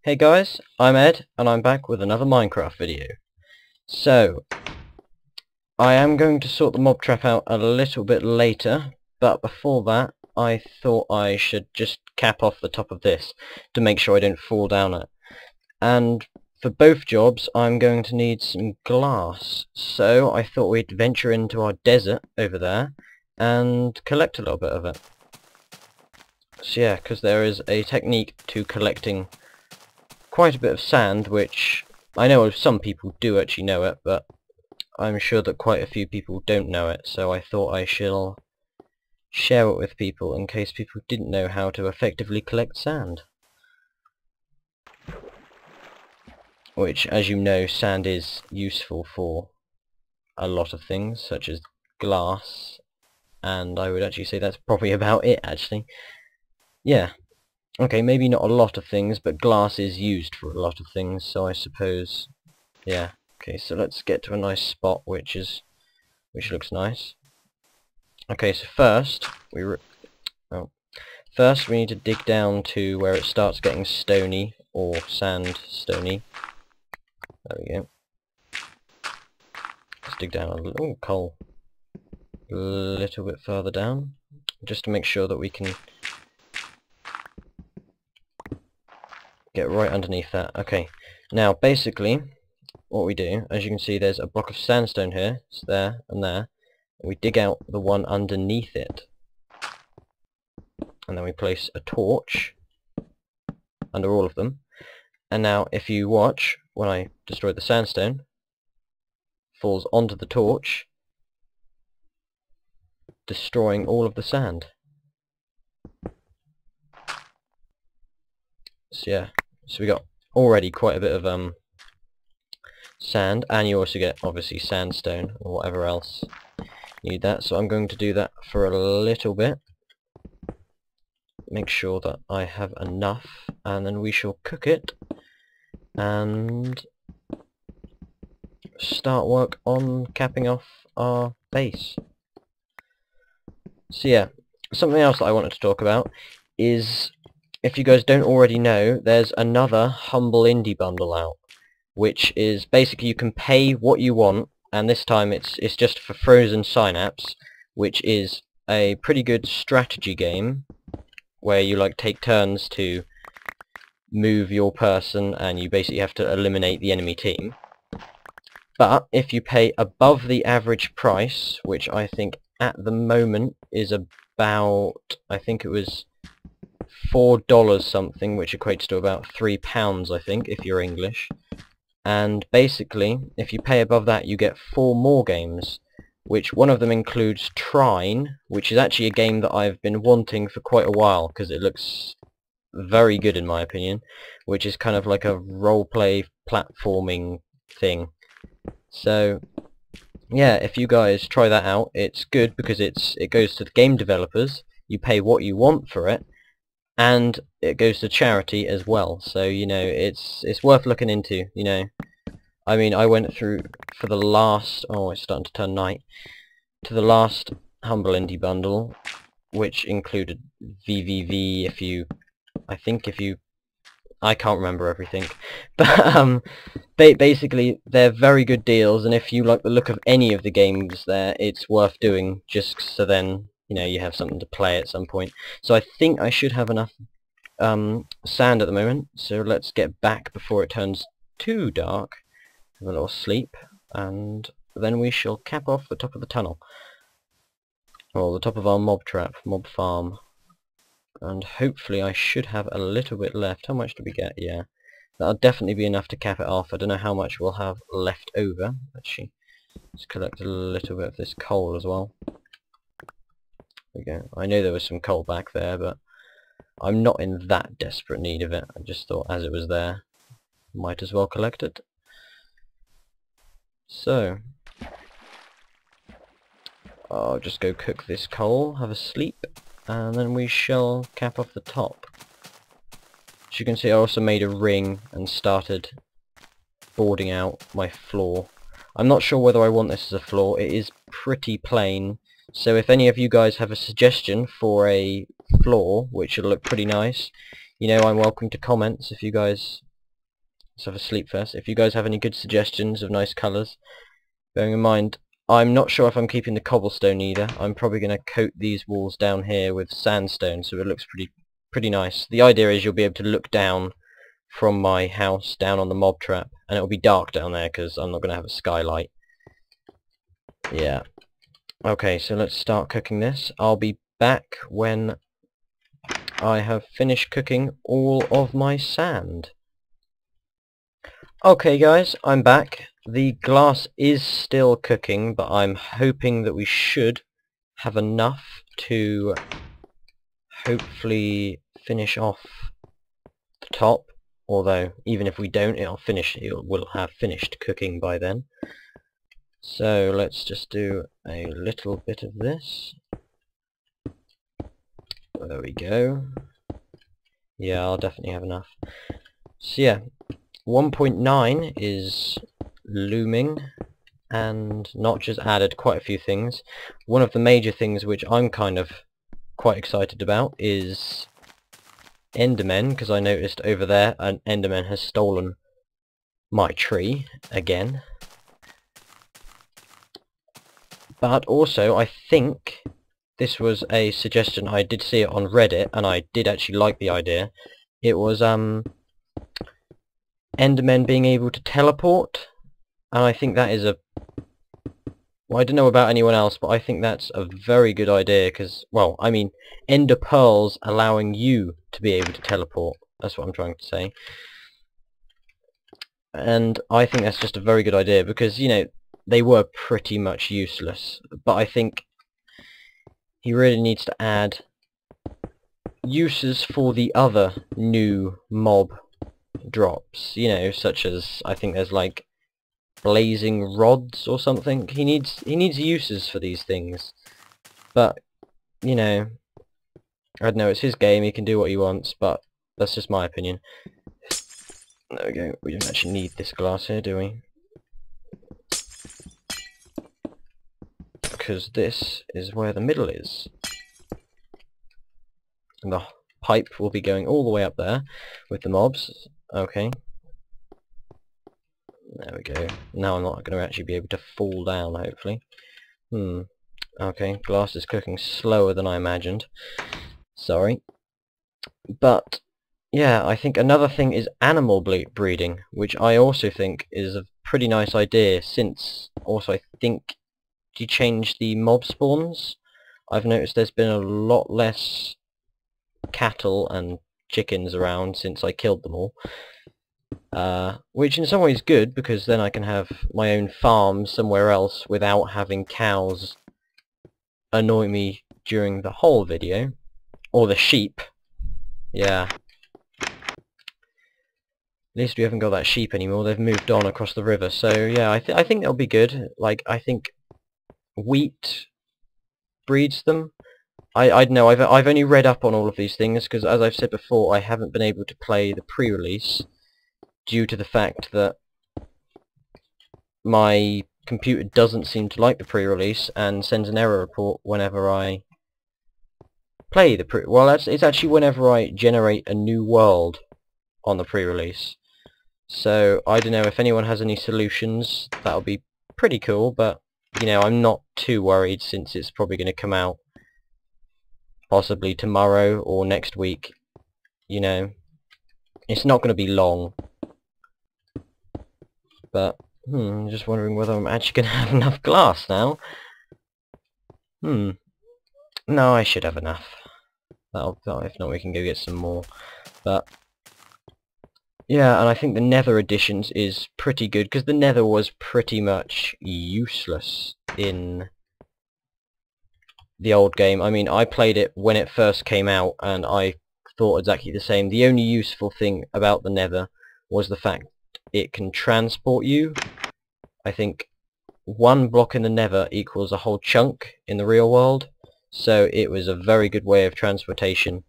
Hey guys, I'm Ed, and I'm back with another Minecraft video. So, I am going to sort the mob trap out a little bit later, but before that, I thought I should just cap off the top of this to make sure I don't fall down it. And for both jobs, I'm going to need some glass, so I thought we'd venture into our desert over there and collect a little bit of it. So yeah, because there is a technique to collecting quite a bit of sand, which I know some people do actually know it, but I'm sure that quite a few people don't know it, so I thought I shall share it with people in case people didn't know how to effectively collect sand. Which, as you know, sand is useful for a lot of things, such as glass, and I would actually say that's probably about it, actually. Yeah. Okay, maybe not a lot of things, but glass is used for a lot of things, so I suppose, yeah. Okay, so let's get to a nice spot which looks nice. Okay, so first we need to dig down to where it starts getting stony, or sand stony. There we go. Let's dig down a little coal. A little bit further down, just to make sure that we can get right underneath that. Okay, now basically what we do, as you can see, there's a block of sandstone here, it's there and there. We dig out the one underneath it, and then we place a torch under all of them. And now if you watch, when I destroy the sandstone, falls onto the torch, destroying all of the sand. So yeah, so we got already quite a bit of sand, and you also get obviously sandstone or whatever else you need that. So I'm going to do that for a little bit, make sure that I have enough, and then we shall cook it and start work on capping off our base. So yeah, something else that I wanted to talk about is, if you guys don't already know, there's another Humble Indie bundle out, which is basically you can pay what you want, and this time it's just for Frozen Synapse, which is a pretty good strategy game where you like take turns to move your person and you basically have to eliminate the enemy team. But if you pay above the average price, which I think at the moment is about, I think it was $4 something, which equates to about £3 I think if you're English. And basically, if you pay above that, you get 4 more games, which one of them includes Trine, which is actually a game that I've been wanting for quite a while, because it looks very good in my opinion, which is kind of like a role-play platforming thing. So yeah, if you guys try that out, it's good because it goes to the game developers, you pay what you want for it, and it goes to charity as well. So, you know, it's worth looking into, you know. I mean, I went through for the last, oh, it's starting to turn night, to the last Humble Indie bundle, which included VVV, I can't remember everything, but basically they're very good deals, and if you like the look of any of the games there, it's worth doing, just so then, you know, you have something to play at some point. So I think I should have enough sand at the moment, so let's get back before it turns too dark, have a little sleep, and then we shall cap off the top of the tunnel, or the top of our mob farm. And hopefully I should have a little bit left. How much do we get? Yeah, that'll definitely be enough to cap it off. I don't know how much we'll have left over. Actually, let's collect a little bit of this coal as well. There we go. I know there was some coal back there, but I'm not in that desperate need of it. I just thought as it was there, might as well collect it. So, I'll just go cook this coal, have a sleep, and then we shall cap off the top. As you can see, I also made a ring and started boarding out my floor. I'm not sure whether I want this as a floor. It is pretty plain, so if any of you guys have a suggestion for a floor which will look pretty nice, you know, I'm welcome to comments if you guys let's have a sleep first. If you guys have any good suggestions of nice colours, bearing in mind, I'm not sure if I'm keeping the cobblestone either. I'm probably going to coat these walls down here with sandstone so it looks pretty nice. The idea is you'll be able to look down from my house down on the mob trap, and it'll be dark down there because I'm not going to have a skylight. Yeah. Okay, so let's start cooking this. I'll be back when I have finished cooking all of my sand. Okay guys, I'm back. The glass is still cooking, but I'm hoping that we should have enough to hopefully finish off the top. Although, even if we don't, it will have finished cooking by then. So let's just do a little bit of this. There we go. Yeah, I'll definitely have enough. So yeah, 1.9 is looming, and Notch has added quite a few things. One of the major things which I'm kind of quite excited about is Endermen, because I noticed over there an Enderman has stolen my tree again. But also, I think this was a suggestion, I did see it on Reddit, and I did actually like the idea. It was Endermen being able to teleport, and I think that is well, I don't know about anyone else, but I think that's a very good idea, because, well, I mean, Ender Pearls allowing you to be able to teleport. That's what I'm trying to say. And I think that's just a very good idea, because, you know, they were pretty much useless. But I think he really needs to add uses for the other new mob drops, you know, such as, I think there's like blazing rods or something. He needs uses for these things. But, you know, I don't know, it's his game, he can do what he wants, but that's just my opinion. There we go, we don't actually need this glass here, do we? Because this is where the middle is. And the pipe will be going all the way up there with the mobs. Okay. There we go. Now I'm not going to actually be able to fall down, hopefully. Okay, glass is cooking slower than I imagined. Sorry. But, yeah, I think another thing is animal breeding, which I also think is a pretty nice idea, since also I think you change the mob spawns. I've noticed there's been a lot less cattle and chickens around since I killed them all. Which in some ways is good, because then I can have my own farm somewhere else without having cows annoy me during the whole video. Or the sheep. Yeah. At least we haven't got that sheep anymore, they've moved on across the river, so yeah, I think that'll be good. Like, I think wheat breeds them. I know, I've only read up on all of these things, because as I've said before, I haven't been able to play the pre-release due to the fact that my computer doesn't seem to like the pre-release and sends an error report whenever I play the well, it's actually whenever I generate a new world on the pre-release. So I don't know if anyone has any solutions. That'll be pretty cool, but you know, I'm not too worried since it's probably going to come out possibly tomorrow or next week. You know, it's not going to be long. But I'm just wondering whether I'm actually going to have enough glass now. No, I should have enough. If not, we can go get some more. But yeah, and I think the Nether Editions is pretty good, because the Nether was pretty much useless in the old game. I mean, I played it when it first came out, and I thought exactly the same. The only useful thing about the Nether was the fact it can transport you. I think one block in the Nether equals a whole chunk in the real world, so it was a very good way of transportation.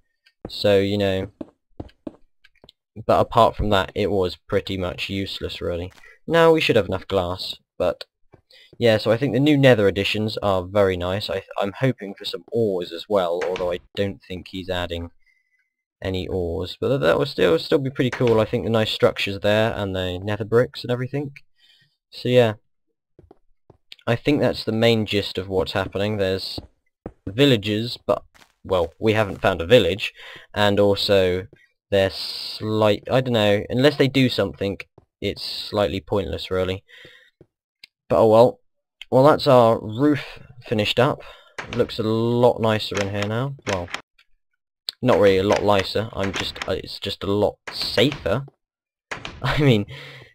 So, you know, but apart from that, it was pretty much useless, really. Now we should have enough glass, but yeah, so I think the new Nether editions are very nice. I'm hoping for some ores as well, although I don't think he's adding any ores, but that will still be pretty cool. I think the nice structures there and the nether bricks and everything. So yeah, I think that's the main gist of what's happening. There's villages, but well, we haven't found a village, and also they're I don't know, unless they do something, it's slightly pointless really. But oh well. Well, that's our roof finished up. It looks a lot nicer in here now. Well, not really a lot nicer. It's just a lot safer. I mean,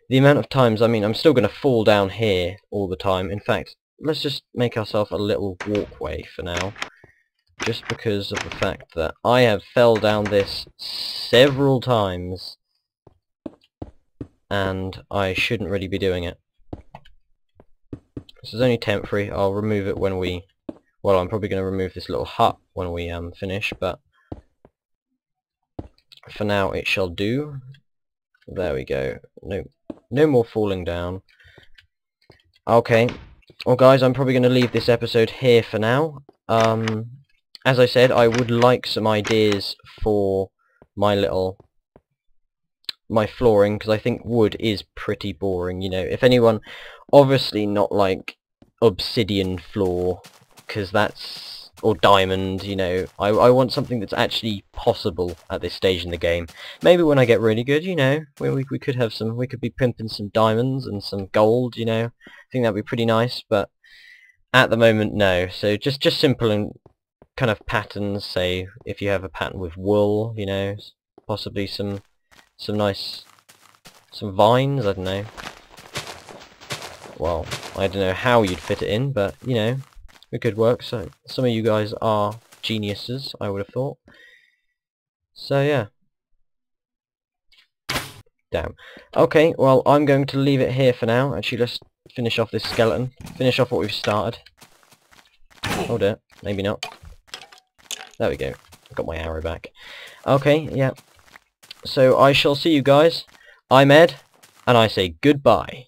the amount of times, I'm still going to fall down here all the time. In fact, let's just make ourselves a little walkway for now. Just because of the fact that I have fell down this several times. And I shouldn't really be doing it. This is only temporary. I'll remove it when we... Well, I'm probably going to remove this little hut when we finish, but for now it shall do. There we go. No more falling down. Okay. Well, guys, I'm probably going to leave this episode here for now. As I said, I would like some ideas for my flooring, because I think wood is pretty boring, you know. If anyone, obviously not like obsidian floor, because that's, or diamond, you know. I want something that's actually possible at this stage in the game. Maybe when I get really good, you know, we could have some, we could be pimping some diamonds and some gold, you know. I think that'd be pretty nice, but at the moment, no. So just simple and kind of patterns, say, if you have a pattern with wool, you know, possibly some nice, some vines, I don't know. Well, I don't know how you'd fit it in, but, you know, it could work. So, some of you guys are geniuses, I would have thought. So, yeah. Damn. Okay, well, I'm going to leave it here for now. Actually, let's finish off this skeleton. Finish off what we've started. Hold it. Maybe not. There we go. Got my arrow back. Okay, yeah. So I shall see you guys. I'm Ed, and I say goodbye.